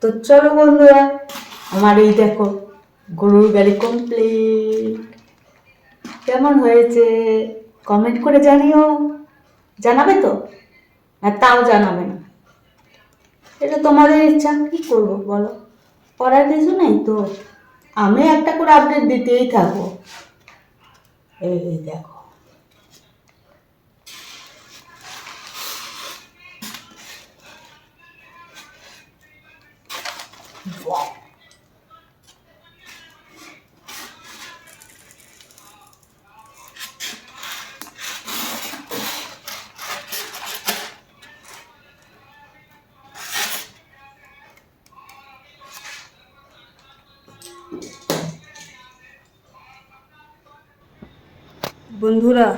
তো চলো বন্ধুরা, আমার এই দেখো গরুর গাড়ি কমপ্লিট। কেমন হয়েছে কমেন্ট করে জানিও। জানাবে তো, না তাও জানাবে না, এটা তোমাদের ইচ্ছা। কি করবো বলো, করার কিছু নেই তো। আমি একটা করে আপডেট দিতেই থাকবো। এই দেখো, বন্ধুরা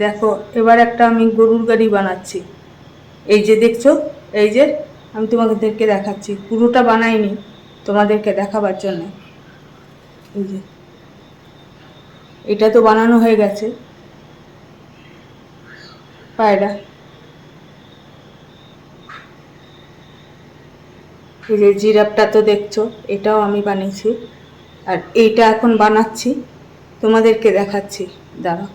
দেখো, এবার একটা আমি গরুর গাড়ি বানাচ্ছি। এই যে দেখছো, এই যে আমি তোমাদেরকে দেখাচ্ছি, পুরোটা বানাইনি, তোমাদেরকে দেখাবার জন্য। এই যে এটা তো বানানো হয়ে গেছে পায়রা। এই যে জিরাফটা তো দেখছো, এটাও আমি বানিয়েছি। আর এইটা এখন বানাচ্ছি, তোমাদেরকে দেখাচ্ছি, দাঁড়াও।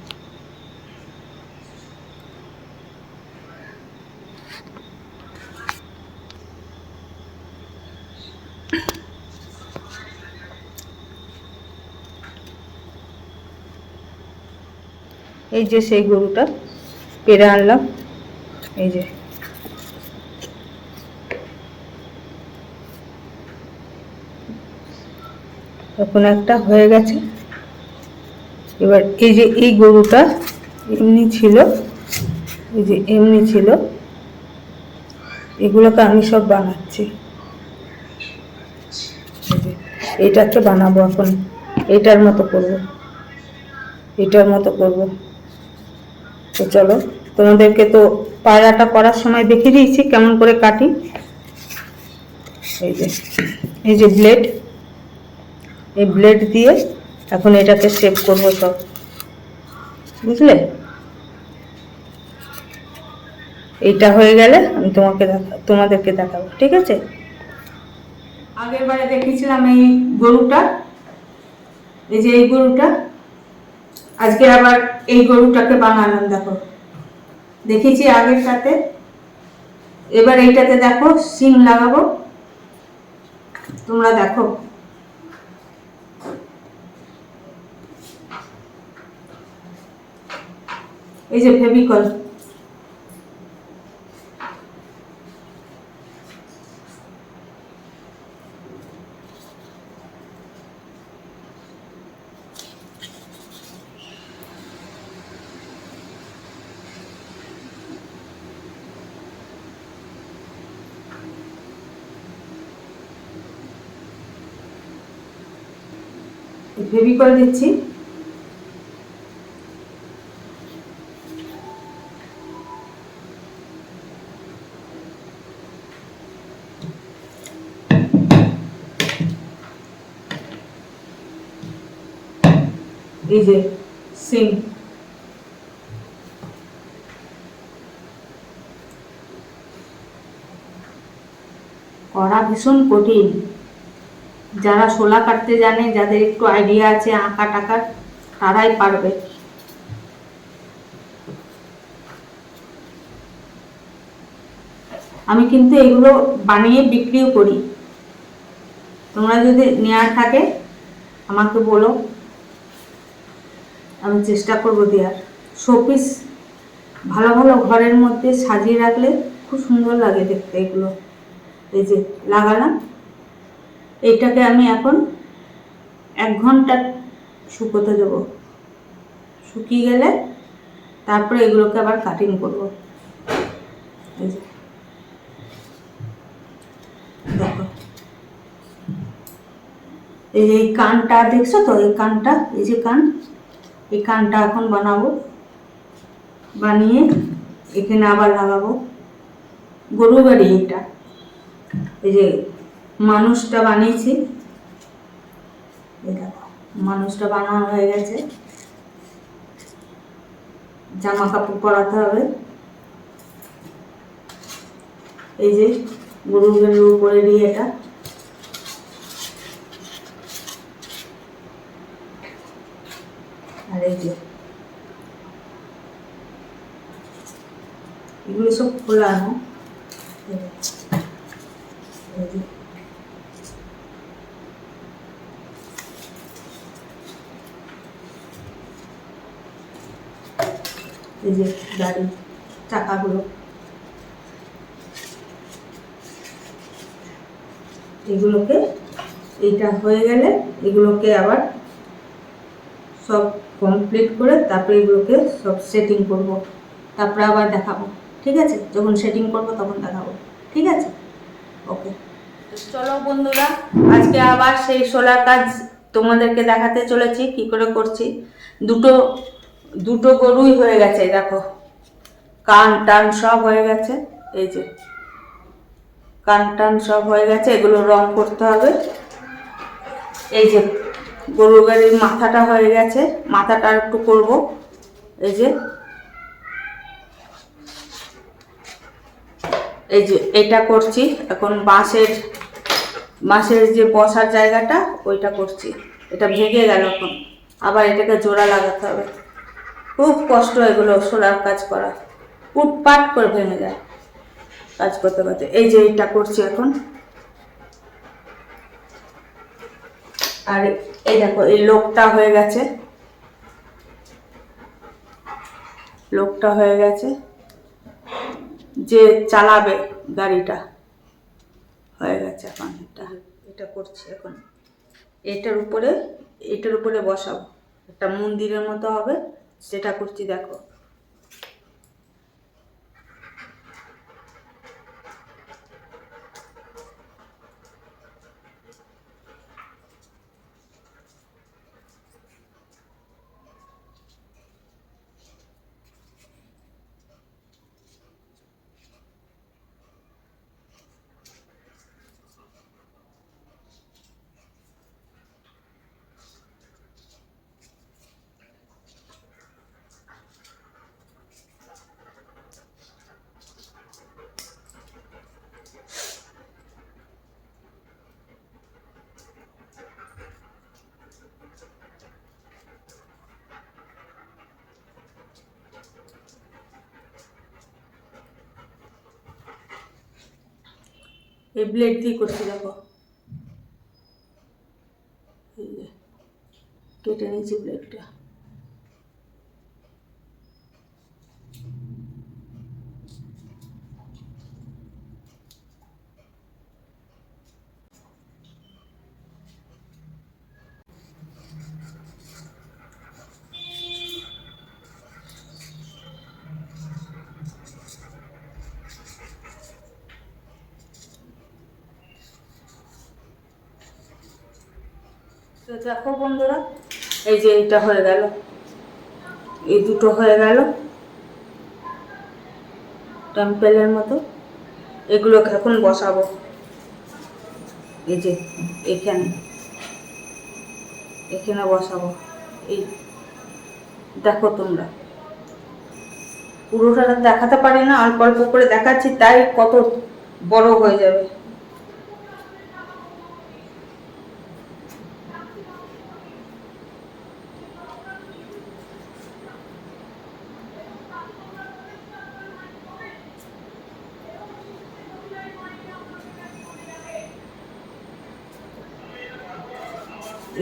এই যে সেই গরুটা পেরে আনলাম, এই যে এখন একটা হয়ে গেছে। এবার এই যে এই গরুটা এমনি ছিল, এই যে এমনি ছিল, এগুলোকে আমি সব বানাচ্ছি। এটাকে বানাবো এখন, এটার মতো করব, এটার মতো করব। তো চলো, তোমাদেরকে তো পায়রাটা করার সময় দেখিয়ে দিয়েছি কেমন করে কাটি। এই যে ব্লেড, এই ব্লেড দিয়ে এখন এটাকে শেপ করবো সব, বুঝলে? এইটা হয়ে গেলে আমি তোমাদেরকে দেখাবো, ঠিক আছে? আগের বারে দেখিয়েছিলাম এই গরুটা, এই যে এই গরুটা, আজকে আবার এই গরুটাকে বানালাম। দেখো, দেখেছি আগেরটাতে, এবার এইটাতে দেখো সিং লাগাবো, তোমরা দেখো। এই যে ফেভিকল, ফেভিকল দিচ্ছি। এই যে সিং, করা ভীষণ কঠিন। যারা শোলা কাটতে জানে, যাদের একটু আইডিয়া আছে আঁকা টাকার, তারাই পারবে। আমি কিন্তু এগুলো বানিয়ে বিক্রিও করি, তোমরা যদি নেওয়ার থাকে আমাকে বলো, আমি চেষ্টা করবো দেওয়ার। শোপিস ভালো ভালো ঘরের মধ্যে সাজিয়ে রাখলে খুব সুন্দর লাগে দেখতে এগুলো। এই যে লাগালাম, এইটাকে আমি এখন 1 ঘন্টা শুকোতে দেবো। শুকিয়ে গেলে তারপরে এগুলোকে আবার কাটিং করব। এই যে দেখো, এই যে এই কানটা দেখছো তো, এই কানটা, এই যে কান, এই কানটা এখন বানাবো, বানিয়ে এখানে আবার লাগাবো। গরু গাড়ি এটা, এই যে মানুষটা বানিয়েছি, এই দেখো মানুষটা বানানো হয়ে গেছে। জামা কাপড় পরাতে হবে। এই যে গরু গাড়ির উপরে দিয়ে এটা এই যে এগুলো সব খোলানো, এই যে গাড়ির চাকাগুলো, এগুলোকে এইটা হয়ে গেলে এগুলোকে আবার সব কমপ্লিট করে তারপরে এগুলোকে সব সেটিং করব, তারপরে আবার দেখাবো। ঠিক আছে, যখন সেটিং করব তখন দেখাবো। ঠিক আছে, ওকে। চলো বন্ধুরা, আজকে আবার সেই সোলার কাজ তোমাদেরকে দেখাতে চলেছি কি করে করছি। দুটো দুটো গরুই হয়ে গেছে, দেখো কান টান সব হয়ে গেছে। এই যে কান টান সব হয়ে গেছে, এগুলো রং করতে হবে। এই যে গরুর গাড়ির মাথাটা হয়ে গেছে, মাথাটা একটু করব। এই যে এটা করছি এখন, বাঁশের যে বসার জায়গাটা ওইটা করছি। এটা ভেঙে গেল, এখন আবার এটাকে জোড়া লাগাতে হবে। খুব কষ্ট এগুলো সোলার কাজ করা, উটপাট করে ভেঙে যায় কাজ করতে করতে। এই যে এটা করছি এখন। আর এই দেখো এই লোকটা হয়ে গেছে, লোকটা হয়ে গেছে, যে চালাবে গাড়িটা হয়ে গেছে। এখন এটা করছি এখন, এটার উপরে বসাবো, একটা মন্দিরের মতো হবে, সেটা করছি। দেখো এই ব্লেড দিয়ে করছি, দেখো এই যে কেটে নিয়েছি ব্লেডটা। তো দেখো বন্ধুরা, এই যে এটা হয়ে গেল, এই দুটো হয়ে গেল টেম্পেলের মতো। এগুলোকে এখন বসাবো এই যে এখানে বসাবো। এই দেখো তোমরা, পুরোটা দেখাতে পারি না, অল্প অল্প করে দেখাচ্ছি, তাই কত বড় হয়ে যাবে।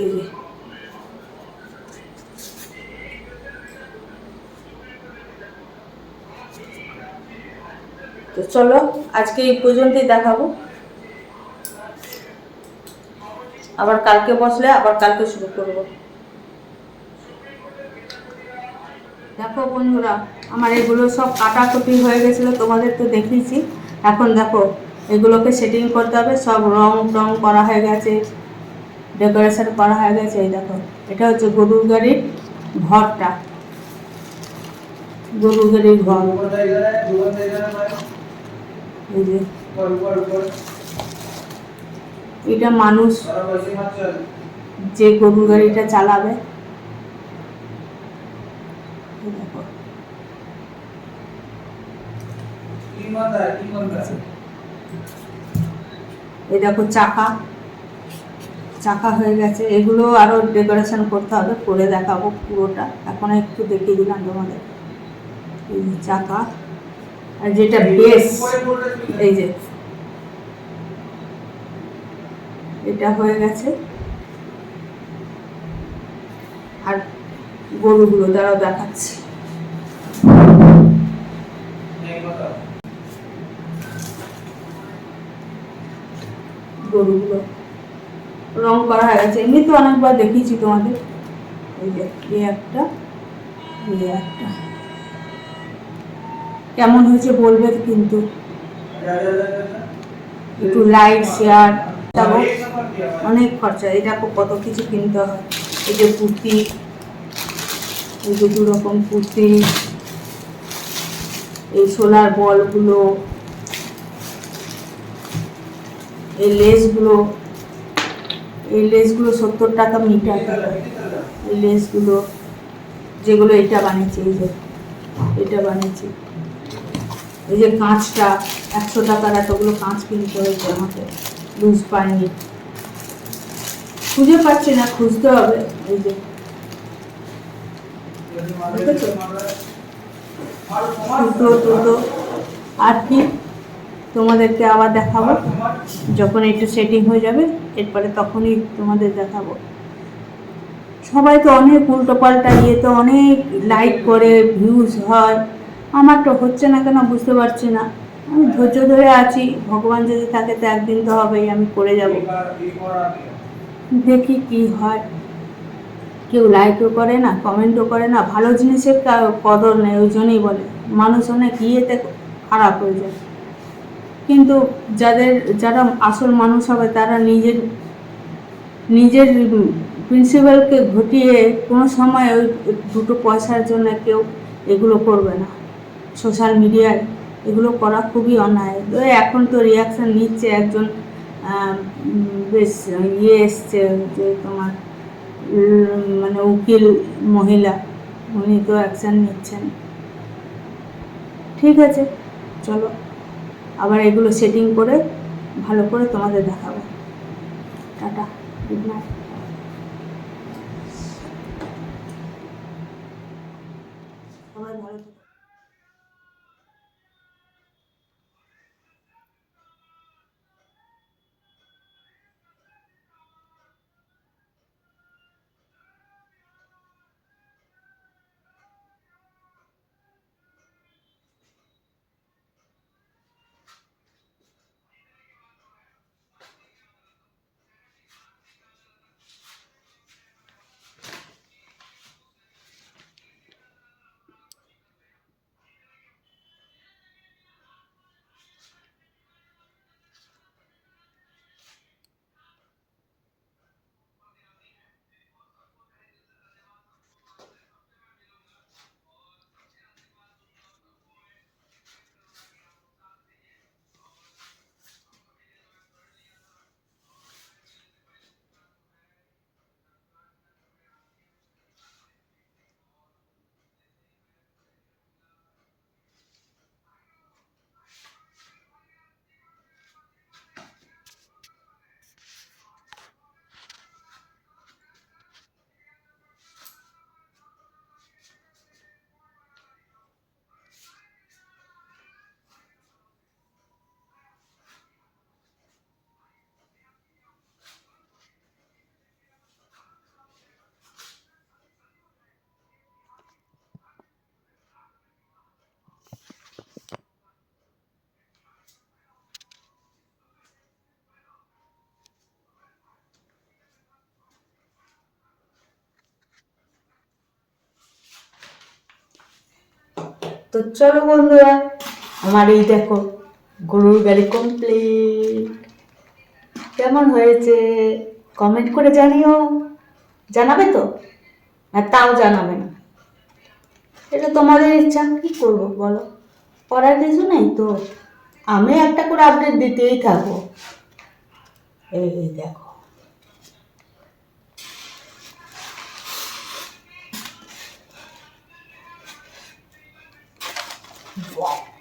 এই যে তো চলো আজকে এই পর্যন্তই দেখাবো, আবার কালকে বসলে আবার কালকে শুরু করব। দেখো বন্ধুরা, আমার এগুলো সব কাটাকুটি হয়ে গেছিলো, তোমাদের তো দেখিয়েছি। এখন দেখো এগুলোকে সেটিং করতে হবে, সব রং টং করা হয়ে গেছে, ডেকোরেশন করা হয়ে গেছে। এই দেখো এটা হচ্ছে গরুর গাড়ির ঘরটা, গরুর গাড়ির ঘর। এই যে এটা মানুষ যে গরুর গাড়িটা চালাবে। দেখো এই দেখো চাকা হয়ে গেছে, এগুলো আরও ডেকোরেশন করতে হবে, করে দেখাবো পুরোটা। এখন একটু দেখিয়ে দিলাম তোমাদের। এই যে চাকা, আর যেটা বেস, এই যে এটা হয়ে গেছে। আর গরুগুলো দ্বারাও দেখাচ্ছে। গরুগুলো রং করা হয়ে গেছে, এমনি তো অনেকবার দেখিয়েছি তোমাদের। এই যে এই একটা, এই একটা, কেমন হয়েছে বলবে কিন্তু। একটু লাইট শেয়ার, দেখো অনেক খরচা। এই দেখো কত কিছু কিনতে হয়। এই যে কুর্তি, এই যে 2 রকম কুর্তি, এই সোলার বলগুলো, এই লেসগুলো, এই লেসগুলো 70 টাকা মিটার। এই লেসগুলো যেগুলো এটা বানিয়েছি, এই যে এটা বানিয়েছি। এই যে কাঁচটা 100 টাকার এতগুলো কাঁচ কিনতে হয়েছে আমাকে, লুজ পাইনি, খুঁজে পাচ্ছি না, খুঁজতে হবে। এই যে দেখেছো, দুটো। আর কি তোমাদেরকে আবার দেখাবো যখন একটু সেটিং হয়ে যাবে, এরপরে তখনই তোমাদের দেখাবো। সবাই তো অনেক উল্টো পাল্টা ইয়েতে অনেক লাইক করে, ভিউজ হয়, আমার তো হচ্ছে না কেন বুঝতে পারছি না। আমি ধৈর্য ধরে আছি, ভগবান যদি থাকে তো একদিন তো হবেই, আমি করে যাব, দেখি কি হয়। কেউ লাইকও করে না, কমেন্টও করে না, ভালো জিনিসের কদর নেই, ওই জন্যই বলে মানুষ অনেক ইয়েতে খারাপ হয়ে যায়। কিন্তু যারা আসল মানুষ হবে তারা নিজের প্রিন্সিপালকে ঘটিয়ে কোনো সময় ওই দুটো পয়সার জন্য কেউ এগুলো করবে না। সোশ্যাল মিডিয়ায় এগুলো করা খুবই অন্যায়। এখন তো রিয়াকশান নিচ্ছে একজন, বেশ এসছে যে তোমার মানে উকিল মহিলা, উনি তো অ্যাকশান নিচ্ছেন। ঠিক আছে, চলো আবার এগুলো সেটিং করে ভালো করে তোমাদের দেখাবো। Tata, good night. সবাই ভালো থেকো। তো চলো বন্ধুরা, আমার এই দেখো গরুর গাড়ি কমপ্লিট। কেমন হয়েছে কমেন্ট করে জানিও, জানাবে তো? আর তাও জানাবে না, এটা তোমাদের ইচ্ছা, কি করবো বলো, করার কিছু নেই তো। আমি একটা করে আপডেট দিতেই থাকবো। এই দেখো, wow.